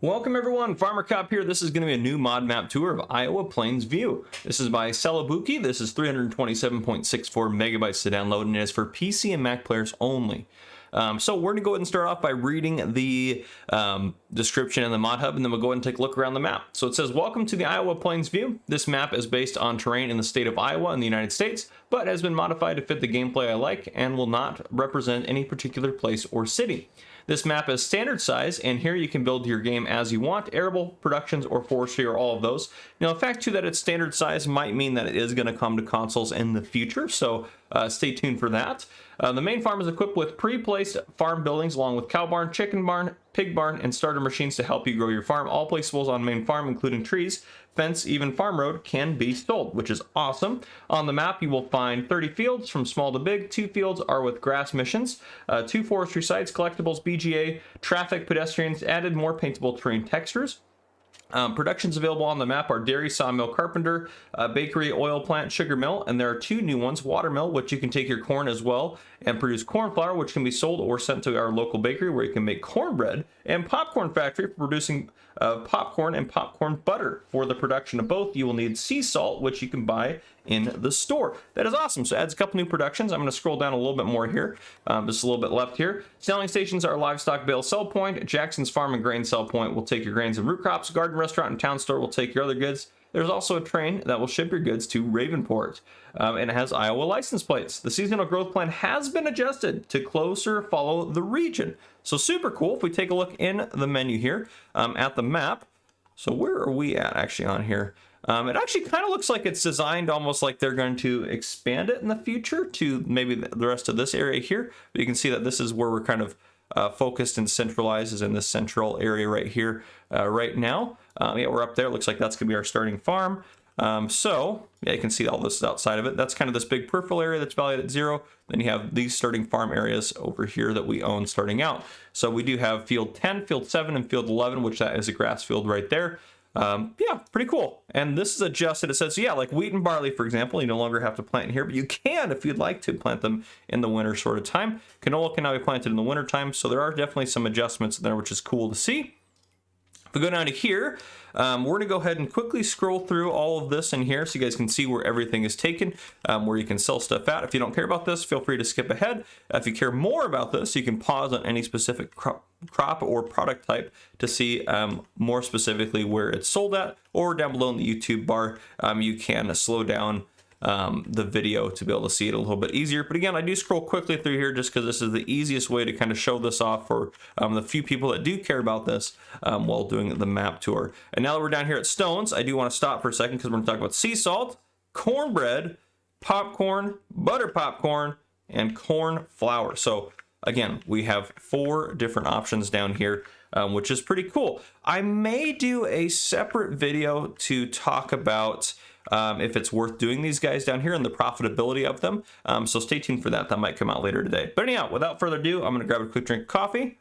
Welcome everyone, Farmer Cop here. This is going to be a new mod map tour of Iowa Plains View. This is by Celebuki. This is 327.64 megabytes to download, and it is for PC and Mac players only. So we're going to go ahead and start off by reading the description in the mod hub, and then we'll go ahead and take a look around the map. So it says, welcome to the Iowa Plains View. This map is based on terrain in the state of Iowa in the United States, but has been modified to fit the gameplay I like and will not represent any particular place or city. This map is standard size, and here you can build your game as you want, arable, productions, or forestry, or all of those. Now, the fact too that it's standard size might mean that it is going to come to consoles in the future, so stay tuned for that. The main farm is equipped with pre-placed farm buildings along with cow barn, chicken barn, pig barn, and starter machines to help you grow your farm. All placeables on main farm, including trees, fence, even farm road, can be sold, which is awesome. On the map, you will find 30 fields from small to big. 2 fields are with grass missions, 2 forestry sites, collectibles, BGA, traffic, pedestrians, added more paintable terrain textures. Productions available on the map are dairy, sawmill, carpenter, bakery, oil plant, sugar mill, and there are 2 new ones, watermill, which you can take your corn as well and produce corn flour, which can be sold or sent to our local bakery where you can make cornbread, and popcorn factory for producing popcorn and popcorn butter. For the production of both, you will need sea salt, which you can buy in the store. That is awesome. So it adds a couple new productions. I'm going to scroll down a little bit more here, just a little bit left here. Selling stations are livestock bale sell point, Jackson's farm and grain sell point will take your grains and root crops, garden restaurant and town store will take your other goods. There's also a train that will ship your goods to Ravenport, and it has Iowa license plates. The seasonal growth plan has been adjusted to closer follow the region. So super cool. If we take a look in the menu here at the map, so where are we at actually on here? It actually kind of looks like it's designed almost like they're going to expand it in the future to maybe the rest of this area here. But you can see that this is where we're kind of focused and centralized, is in this central area right here right now. Yeah, we're up there. It looks like that's going to be our starting farm. So yeah, you can see all this outside of it. That's kind of this big peripheral area that's valued at 0. Then you have these starting farm areas over here that we own starting out. So we do have field 10, field 7, and field 11, which that is a grass field right there. Yeah, pretty cool. And this is adjusted. It says, yeah, like wheat and barley, for example, you no longer have to plant in here, but you can if you'd like to plant them in the winter sort of time. Canola can now be planted in the winter time. So there are definitely some adjustments there, which is cool to see. If we go down to here, we're going to go ahead and quickly scroll through all of this in here so you guys can see where everything is taken, where you can sell stuff at. If you don't care about this, feel free to skip ahead. If you care more about this, you can pause on any specific crop or product type to see more specifically where it's sold at, or down below in the YouTube bar, you can slow down the video to be able to see it a little bit easier. But again, I do scroll quickly through here just because this is the easiest way to kind of show this off for the few people that do care about this while doing the map tour. And now that we're down here at stones, I do want to stop for a second because we're going to talk about sea salt, cornbread, popcorn, butter popcorn, and corn flour. So again, we have 4 different options down here, which is pretty cool. I may do a separate video to talk about if it's worth doing these guys down here and the profitability of them. So stay tuned for that. That might come out later today. But anyhow, without further ado, I'm going to grab a quick drink of coffee,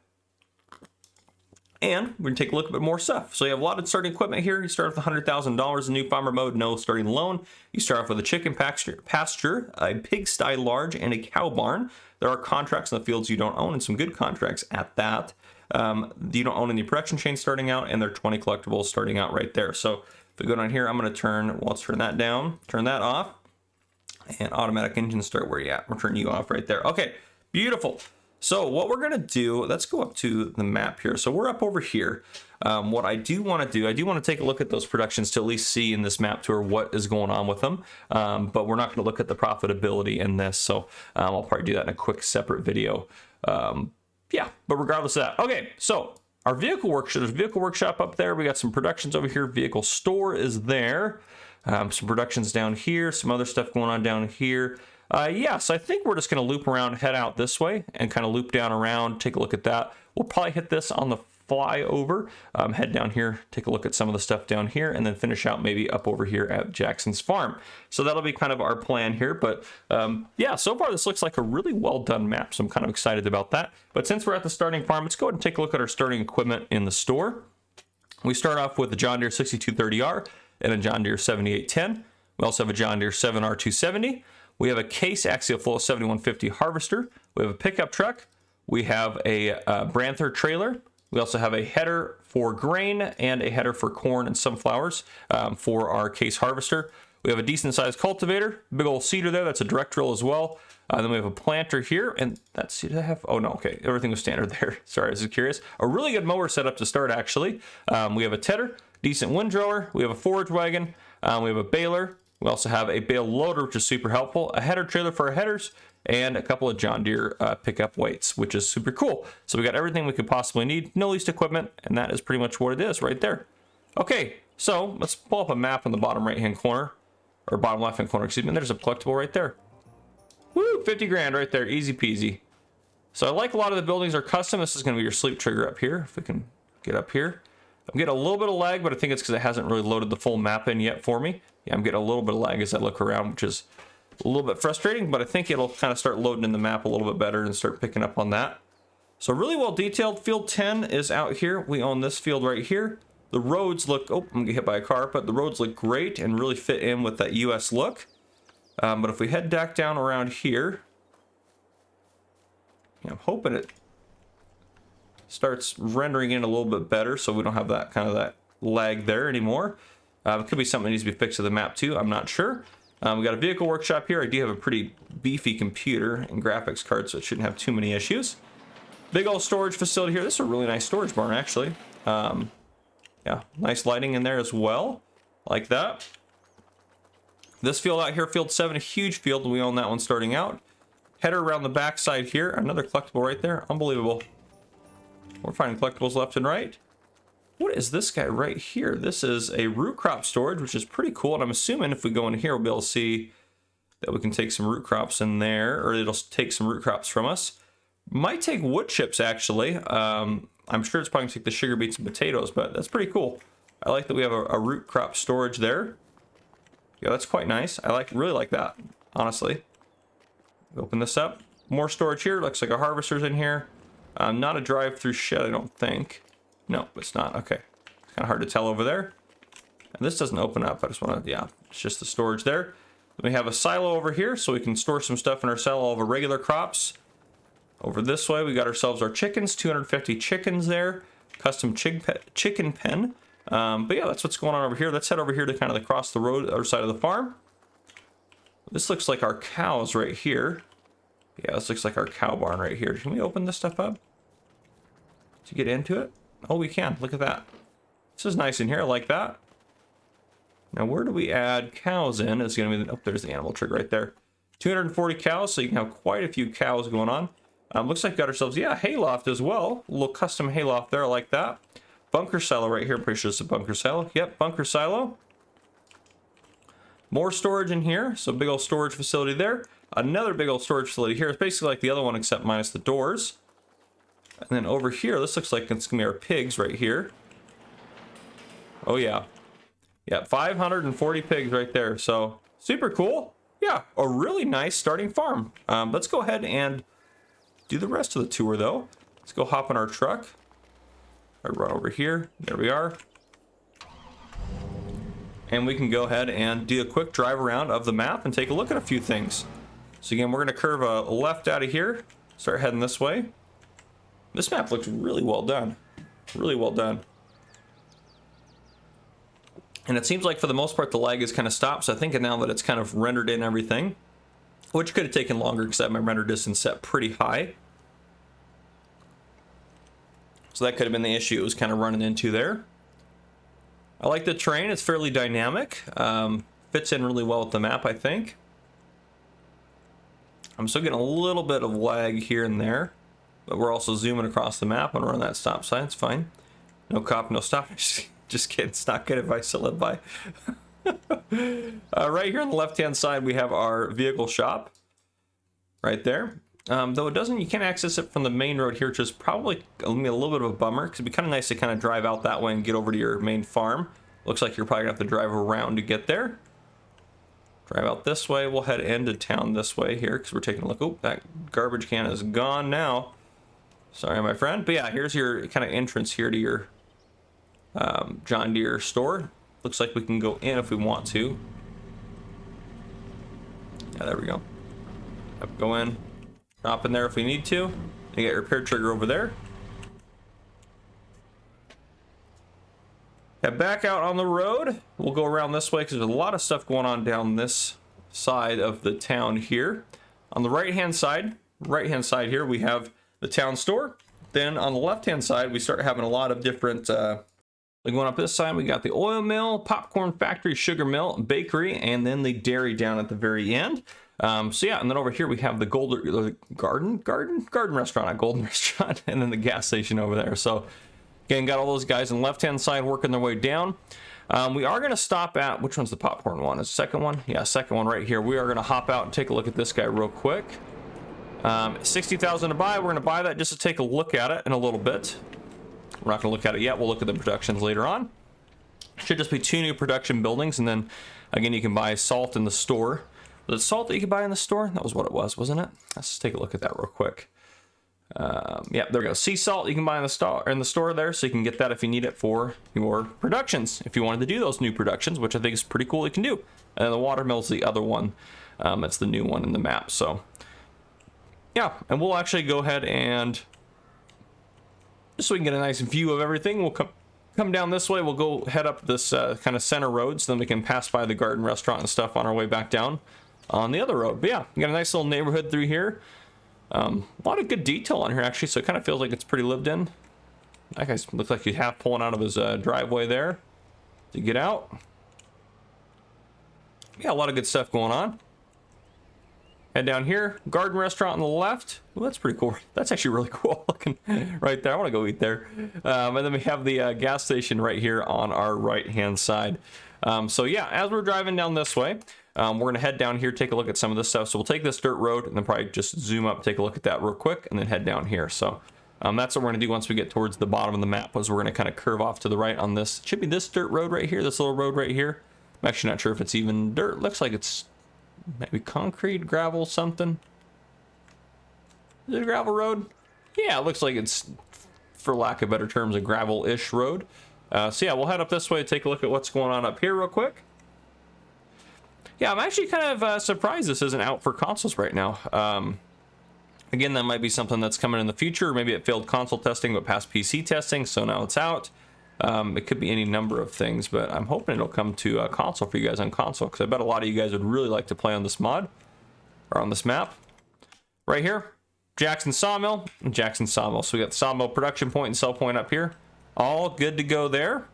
and we're going to take a look at a bit more stuff. So you have a lot of starting equipment here. You start with $100,000 in new farmer mode, no starting loan. You start off with a chicken pasture, a pigsty large, and a cow barn. There are contracts in the fields you don't own, and some good contracts at that. You don't own any production chains starting out, and there are 20 collectibles starting out right there. So if we go down here, I'm going to turn, well, let's turn that down, turn that off, and automatic engine start. Where you at? We'll turn you off right there. Okay, beautiful. So what we're going to do, let's go up to the map here. So we're up over here. What I do want to do, I do want to take a look at those productions to at least see in this map tour what is going on with them. But we're not going to look at the profitability in this. So I'll probably do that in a quick separate video. Yeah, but regardless of that. Okay, so our vehicle workshop, there's a vehicle workshop up there. We got some productions over here. Vehicle store is there. Some productions down here. Some other stuff going on down here. Yeah, so I think we're just going to loop around, head out this way, and kind of loop down around, take a look at that. We'll probably hit this on the fly over, head down here, take a look at some of the stuff down here, and then finish out maybe up over here at Jackson's farm. So that'll be kind of our plan here. But yeah, so far this looks like a really well done map, so I'm kind of excited about that. But since we're at the starting farm, let's go ahead and take a look at our starting equipment in the store. We start off with the John Deere 6230R and a John Deere 7810. We also have a John Deere 7R270. We have a Case Axial Flow 7150 harvester. We have a pickup truck. We have a Branther trailer. We also have a header for grain and a header for corn and sunflowers for our case harvester. We have a decent sized cultivator, big old seeder there. That's a direct drill as well. Then we have a planter here, and that's, did I have, oh no, okay, everything was standard there. Sorry, I was just curious. A really good mower setup to start, actually. We have a tedder, decent windrower, we have a forage wagon, we have a baler, we also have a bale loader, which is super helpful, a header trailer for our headers, and a couple of John Deere pickup weights, which is super cool. So we got everything we could possibly need, no leased equipment, and that is pretty much what it is right there. Okay, so let's pull up a map in the bottom right-hand corner, or bottom left-hand corner, excuse me, and there's a collectible right there. Woo, 50 grand right there, easy peasy. So I like a lot of the buildings are custom. This is going to be your sleep trigger up here, if we can get up here. I'm getting a little bit of lag, but I think it's because it hasn't really loaded the full map in yet for me. Yeah, I'm getting a little bit of lag as I look around, which is a little bit frustrating, but I think it'll kind of start loading in the map a little bit better and start picking up on that. So really well detailed. Field 10 is out here. We own this field right here. The roads look, oh, I'm gonna get hit by a car, but the roads look great and really fit in with that US look. But if we head back down around here, I'm hoping it starts rendering in a little bit better so we don't have that kind of that lag there anymore. It could be something that needs to be fixed to the map too, I'm not sure. We got a vehicle workshop here. I do have a pretty beefy computer and graphics card, so it shouldn't have too many issues. Big old storage facility here. This is a really nice storage barn, actually. Yeah, nice lighting in there as well, like that. This field out here, field 7, a huge field. We own that one starting out. Header around the back side here. Another collectible right there. Unbelievable. We're finding collectibles left and right. What is this guy right here? This is a root crop storage, which is pretty cool. And I'm assuming if we go in here, we'll be able to see that we can take some root crops in there, or it'll take some root crops from us. Might take wood chips, actually. I'm sure it's probably going to take the sugar beets and potatoes, but that's pretty cool. I like that we have a root crop storage there. Yeah, that's quite nice. I really like that, honestly. Open this up. More storage here. Looks like a harvester's in here. Not a drive-through shed, I don't think. No, it's not. Okay. It's kind of hard to tell over there. And this doesn't open up. I just want to, yeah, it's just the storage there. Then we have a silo over here, so we can store some stuff in our silo of our regular crops. Over this way, we got ourselves our chickens. 250 chickens there. Custom chicken pen. But yeah, that's what's going on over here. Let's head over here to kind of across the road, other side of the farm. This looks like our cows right here. Yeah, this looks like our cow barn right here. Can we open this stuff up to get into it? Oh, we can. Look at that. This is nice in here. I like that. Now, where do we add cows in? It's going to be, oh, there's the animal trigger right there. 240 cows, so you can have quite a few cows going on. Looks like we got ourselves, yeah, hayloft as well. A little custom hayloft there. I like that. Bunker silo right here. I'm pretty sure it's a bunker silo. Yep, bunker silo. More storage in here. So big old storage facility there. Another big old storage facility here. It's basically like the other one except minus the doors. And then over here, this looks like it's going to be our pigs right here. Oh, yeah. Yeah, 540 pigs right there. So super cool. Yeah, a really nice starting farm. Let's go ahead and do the rest of the tour, though. Let's go hop in our truck. I run over here. There we are. And we can go ahead and do a quick drive around of the map and take a look at a few things. So again, we're going to curve a left out of here. Start heading this way. This map looks really well done. Really well done. And it seems like for the most part the lag is kind of stopped. So I think now that it's kind of rendered in everything, which could have taken longer because I have my render distance set pretty high. So that could have been the issue it was kind of running into there. I like the terrain. It's fairly dynamic. Fits in really well with the map, I think. I'm still getting a little bit of lag here and there, but we're also zooming across the map and running that stop sign. It's fine. No cop, no stop. Just kidding. It's not good advice to live by. Right here on the left-hand side, we have our vehicle shop right there. Though it doesn't, you can't access it from the main road here, which is probably a little bit of a bummer, because it'd be kind of nice to kind of drive out that way and get over to your main farm. Looks like you're probably gonna have to drive around to get there. Drive out this way. We'll head into town this way here, because we're taking a look. Oh, that garbage can is gone now. Sorry, my friend. But yeah, here's your kind of entrance here to your John Deere store. Looks like we can go in if we want to. Yeah, there we go. Go in. Drop in there if we need to. You get your repair trigger over there. Head back out on the road. We'll go around this way because there's a lot of stuff going on down this side of the town here. On the right-hand side here, we have the town store. Then on the left-hand side, we start having a lot of different, like going up this side, we got the oil mill, popcorn factory, sugar mill, bakery, and then the dairy down at the very end. So yeah, and then over here we have the garden restaurant, not golden restaurant, and then the gas station over there. So again, got all those guys on the left-hand side working their way down. We are going to stop at, which one's the popcorn one? Is the second one? Yeah, second one right here. We are going to hop out and take a look at this guy real quick. 60,000 to buy. We're going to buy that just to take a look at it in a little bit. We're not going to look at it yet. We'll look at the productions later on. Should just be 2 new production buildings, and then again, you can buy salt in the store. Was it salt that you could buy in the store? That was what it was, wasn't it? Let's take a look at that real quick. Yeah, there we go. Sea salt you can buy in the store there, so you can get that if you need it for your productions. If you wanted to do those new productions, which I think is pretty cool, you can do. And the watermill's the other one. That's the new one in the map. So yeah, and we'll actually go ahead and just so we can get a nice view of everything, we'll come down this way. We'll go head up this kind of center road, so then we can pass by the garden restaurant and stuff on our way back down on the other road. But yeah, we got a nice little neighborhood through here. A lot of good detail on here actually, so it kind of feels like it's pretty lived in. That guy looks like he's half pulling out of his driveway there to get out. Yeah, a lot of good stuff going on. Head down here, garden restaurant on the left. Well, that's pretty cool. That's actually really cool looking right there. I want to go eat there. And then we have the gas station right here on our right hand side. So yeah, as we're driving down this way, we're going to head down here, take a look at some of this stuff. So we'll take this dirt road and then probably just zoom up, take a look at that real quick, and then head down here. So that's what we're going to do once we get towards the bottom of the map, is we're going to kind of curve off to the right on this. It should be this dirt road right here, this little road right here. I'm actually not sure if it's even dirt. Looks like it's maybe concrete, gravel, something. Is it a gravel road? Yeah, it looks like it's, for lack of better terms, a gravel-ish road. So yeah, we'll head up this way, take a look at what's going on up here real quick. Yeah, I'm actually kind of surprised this isn't out for consoles right now. Again, that might be something that's coming in the future, or maybe it failed console testing but passed PC testing, so now it's out. It could be any number of things, but I'm hoping it'll come to console for you guys on console, because I bet a lot of you guys would really like to play on this mod, or on this map. Right here, Jackson Sawmill, and Jackson Sawmill. So we got the Sawmill production point and sell point up here. All good to go there.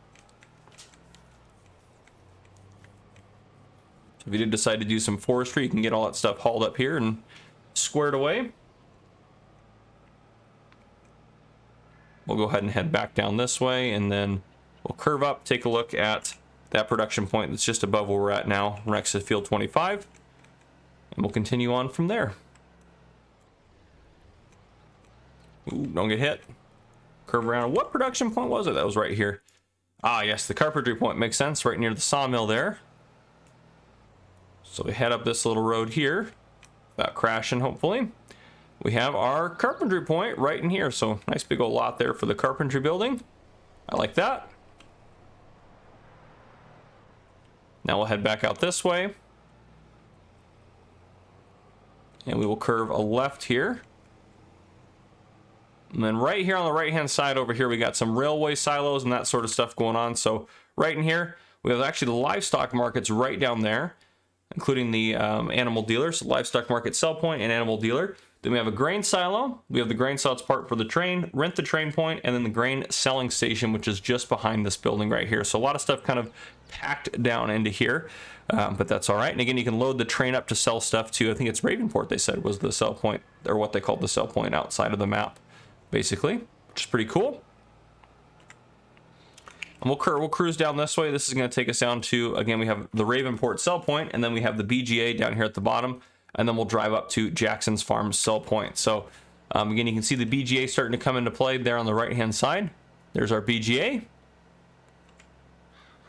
So if you did decide to do some forestry, you can get all that stuff hauled up here and squared away. We'll go ahead and head back down this way, and then we'll curve up, take a look at that production point that's just above where we're at now, next to field 25, and we'll continue on from there. Ooh, don't get hit. Curve around. What production point was it? That was right here. Ah, yes, the carpentry point makes sense, right near the sawmill there. So we head up this little road here, without crashing, hopefully. We have our carpentry point right in here, so nice big old lot there for the carpentry building. I like that. Now we'll head back out this way, and we will curve a left here. And then right here on the right hand side over here, we got some railway silos and that sort of stuff going on. So right in here, we have actually the livestock markets right down there, including the animal dealers, livestock market sell point and animal dealer. Then we have a grain silo. We have the grain silos part for the train, rent the train point, and then the grain selling station, which is just behind this building right here. So a lot of stuff kind of packed down into here, but that's all right. And again, you can load the train up to sell stuff to, I think it's Ravenport, they said was the sell point, or what they called the sell point outside of the map, basically, which is pretty cool. And we'll cruise down this way. This is going to take us down to, again, we have the Ravenport sell point, and then we have the BGA down here at the bottom. And then we'll drive up to Jackson's Farm sell point. So again, you can see the BGA starting to come into play there on the right hand side. There's our BGA.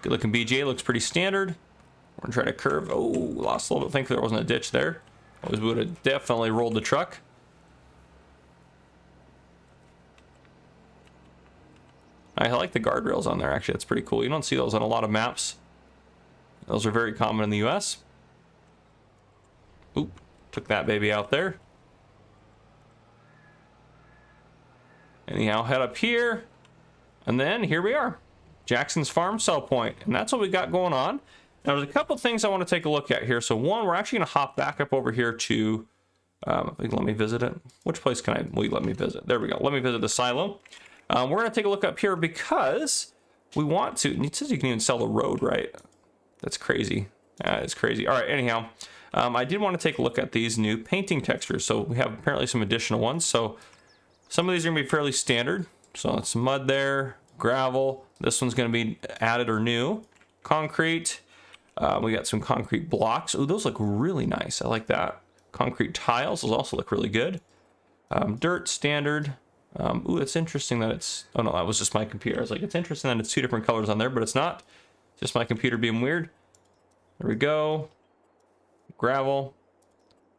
Good looking BGA, looks pretty standard. We're gonna try to curve. Oh, lost a little bit. I think there wasn't a ditch there. Otherwise we would have definitely rolled the truck. I like the guardrails on there, actually. That's pretty cool. You don't see those on a lot of maps. Those are very common in the US. Oop, took that baby out there. Anyhow, head up here, and then here we are. Jackson's Farm sell point, and that's what we got going on. Now, there's a couple things I want to take a look at here. So one, we're actually going to hop back up over here to, let me visit it. Which place will you let me visit? There we go. Let me visit the silo. We're going to take a look up here because we want to, and it says you can even sell the road, right? That's crazy. It's crazy. All right, anyhow, I did want to take a look at these new painting textures. So we have apparently some additional ones. So some of these are going to be fairly standard. So it's mud there, gravel. This one's going to be added or new. Concrete. We got some concrete blocks. Oh, those look really nice. I like that. Concrete tiles. Those also look really good. Dirt, standard. Ooh, it's interesting that it's... Oh, no, that was just my computer. I was like, it's interesting that it's two different colors on there, but it's not. Just my computer being weird. There we go. Gravel.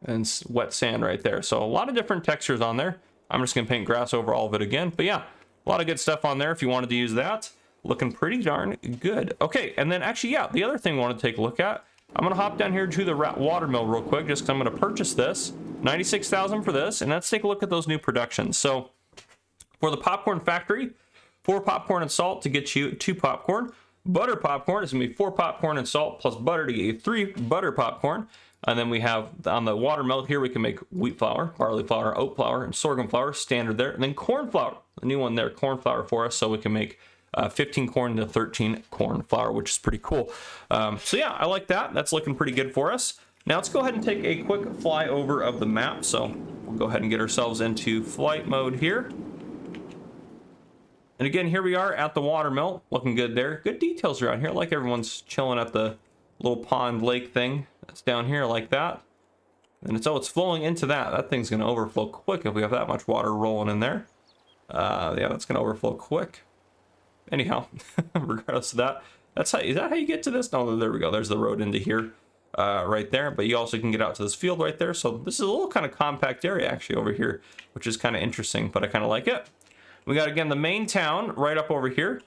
And wet sand right there. So a lot of different textures on there. I'm just going to paint grass over all of it again. But yeah, a lot of good stuff on there if you wanted to use that. Looking pretty darn good. Okay, and then actually, yeah, the other thing I want to take a look at, I'm going to hop down here to the watermill real quick, just because I'm going to purchase this. $96,000 for this, and let's take a look at those new productions. So for the popcorn factory, 4 popcorn and salt to get you 2 popcorn. Butter popcorn is going to be 4 popcorn and salt plus butter to get you 3 butter popcorn. And then we have on the watermill here, we can make wheat flour, barley flour, oat flour, and sorghum flour, standard there. And then corn flour, the new one there, corn flour for us, so we can make 15 corn to 13 corn flour, which is pretty cool. So yeah, I like that. That's looking pretty good for us. Now let's go ahead and take a quick flyover of the map. So we'll go ahead and get ourselves into flight mode here. And again, here we are at the watermill, looking good there. Good details around here. Like everyone's chilling at the little pond lake thing that's down here like that. And it's flowing into that. That thing's going to overflow quick if we have that much water rolling in there. Yeah, that's going to overflow quick. Anyhow, regardless of that, is that how you get to this? No, there we go. There's the road into here, right there. But you also can get out to this field right there. So this is a little kind of compact area actually over here, which is kind of interesting, but I kind of like it. We got, again, the main town right up over here.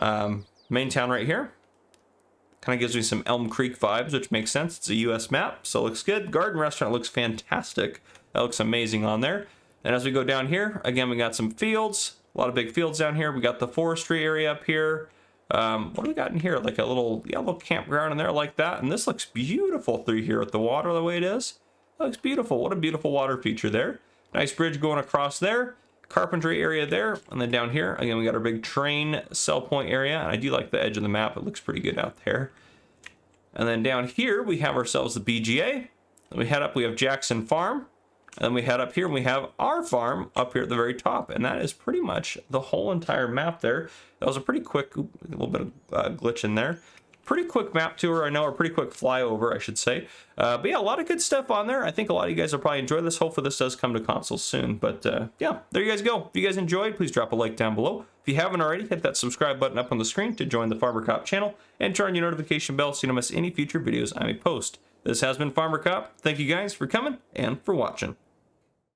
Main town right here. Kind of gives me some Elm Creek vibes, which makes sense. It's a US map, so it looks good. Garden restaurant looks fantastic. That looks amazing on there. And as we go down here, again, we got some fields. A lot of big fields down here. We got the forestry area up here. What do we got in here? Like a little campground in there like that. And this looks beautiful through here with the water the way it is. That looks beautiful. What a beautiful water feature there. Nice bridge going across there. Carpentry area there. And then down here, again, we got our big train sell point area. And I do like the edge of the map. It looks pretty good out there. And then down here, we have ourselves the BGA. Then we head up, we have Jackson Farm. And then we head up here and we have our farm up here at the very top. And that is pretty much the whole entire map there. That was a pretty quick, a little bit of glitch in there. Pretty quick map tour, I know, or pretty quick flyover, I should say. But yeah, a lot of good stuff on there. I think a lot of you guys will probably enjoy this. Hopefully this does come to consoles soon. But yeah, there you guys go. If you guys enjoyed, please drop a like down below. If you haven't already, hit that subscribe button up on the screen to join the Farmer Cop channel and turn on your notification bell so you don't miss any future videos I may post. This has been Farmer Cop. Thank you guys for coming and for watching.